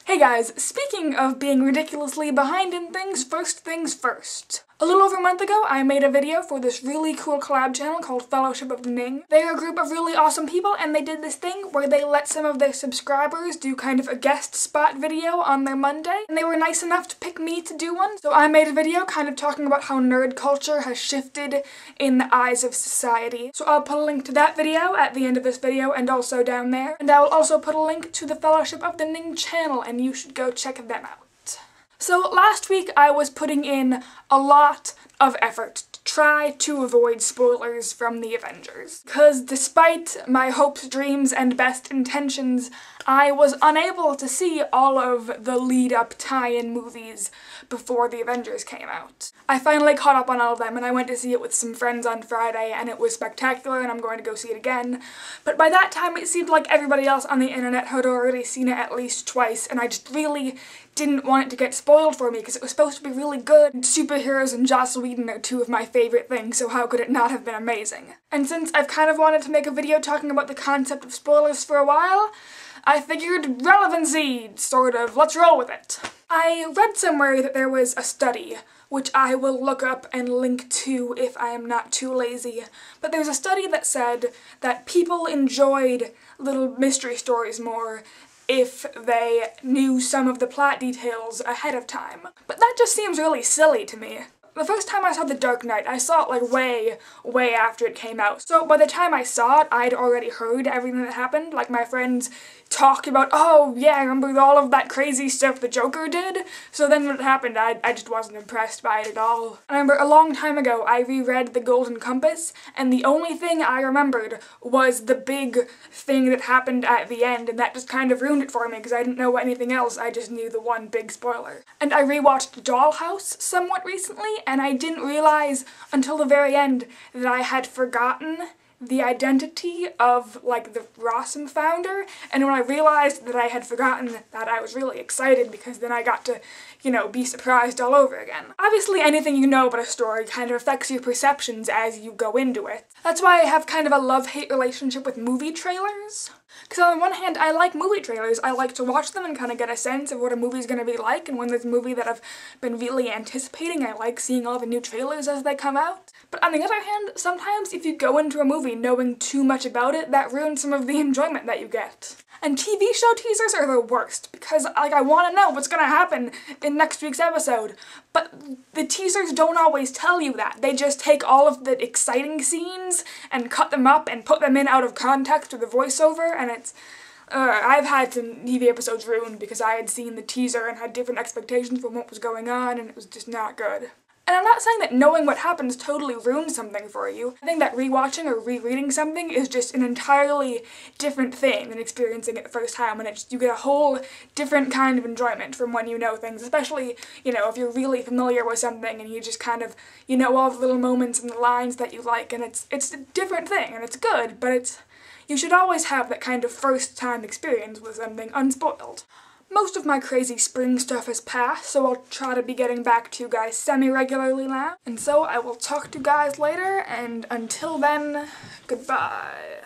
Hey guys, speaking of being ridiculously behind in things first. A little over a month ago, I made a video for this really cool collab channel called Fellowship of the Ning. They're a group of really awesome people, and they did this thing where they let some of their subscribers do kind of a guest spot video on their Monday, and they were nice enough to pick me to do one. So I made a video kind of talking about how nerd culture has shifted in the eyes of society. So I'll put a link to that video at the end of this video and also down there. And I'll also put a link to the Fellowship of the Ning channel, and you should go check them out. So last week I was putting in a lot of effort to try to avoid spoilers from the Avengers. Because despite my hopes, dreams, and best intentions, I was unable to see all of the lead-up tie-in movies before the Avengers came out. I finally caught up on all of them, and I went to see it with some friends on Friday, and it was spectacular, and I'm going to go see it again. But by that time it seemed like everybody else on the internet had already seen it at least twice, and I just really didn't want it to get spoiled for me because it was supposed to be really good. Superheroes and Joss Whedon are two of my favorite things, so how could it not have been amazing? And since I've kind of wanted to make a video talking about the concept of spoilers for a while, I figured relevancy, sort of. Let's roll with it. I read somewhere that there was a study, which I will look up and link to if I am not too lazy, but there's a study that said that people enjoyed little mystery stories more if they knew some of the plot details ahead of time. But that just seems really silly to me. The first time I saw The Dark Knight, I saw it like way after it came out. So by the time I saw it, I'd already heard everything that happened. Like my friends talked about, oh yeah, I remember all of that crazy stuff the Joker did. So then when it happened, I just wasn't impressed by it at all. I remember a long time ago, I reread The Golden Compass, and the only thing I remembered was the big thing that happened at the end, and that just kind of ruined it for me because I didn't know anything else, I just knew the one big spoiler. And I rewatched Dollhouse somewhat recently, and I didn't realize until the very end that I had forgotten the identity of, like, the Rossum founder, and when I realized that I had forgotten that, I was really excited because then I got to, you know, be surprised all over again. Obviously, anything you know about a story kind of affects your perceptions as you go into it. That's why I have kind of a love-hate relationship with movie trailers. Because on the one hand, I like movie trailers. I like to watch them and kind of get a sense of what a movie's gonna be like, and when there's a movie that I've been really anticipating, I like seeing all the new trailers as they come out. But on the other hand, sometimes if you go into a movie knowing too much about it, that ruins some of the enjoyment that you get. And TV show teasers are the worst, because, like, I want to know what's gonna happen in next week's episode, but the teasers don't always tell you that. They just take all of the exciting scenes and cut them up and put them in out of context with a voiceover, and it's, I've had some TV episodes ruined because I had seen the teaser and had different expectations from what was going on, and it was just not good. And I'm not saying that knowing what happens totally ruins something for you. I think that rewatching or rereading something is just an entirely different thing than experiencing it the first time, and you get a whole different kind of enjoyment from when you know things, especially, you know, if you're really familiar with something and you just kind of, you know, all the little moments and the lines that you like, and it's a different thing, and it's good, but you should always have that kind of first-time experience with something unspoiled. Most of my crazy spring stuff has passed, so I'll try to be getting back to you guys semi-regularly now. And so I will talk to you guys later, and until then, goodbye.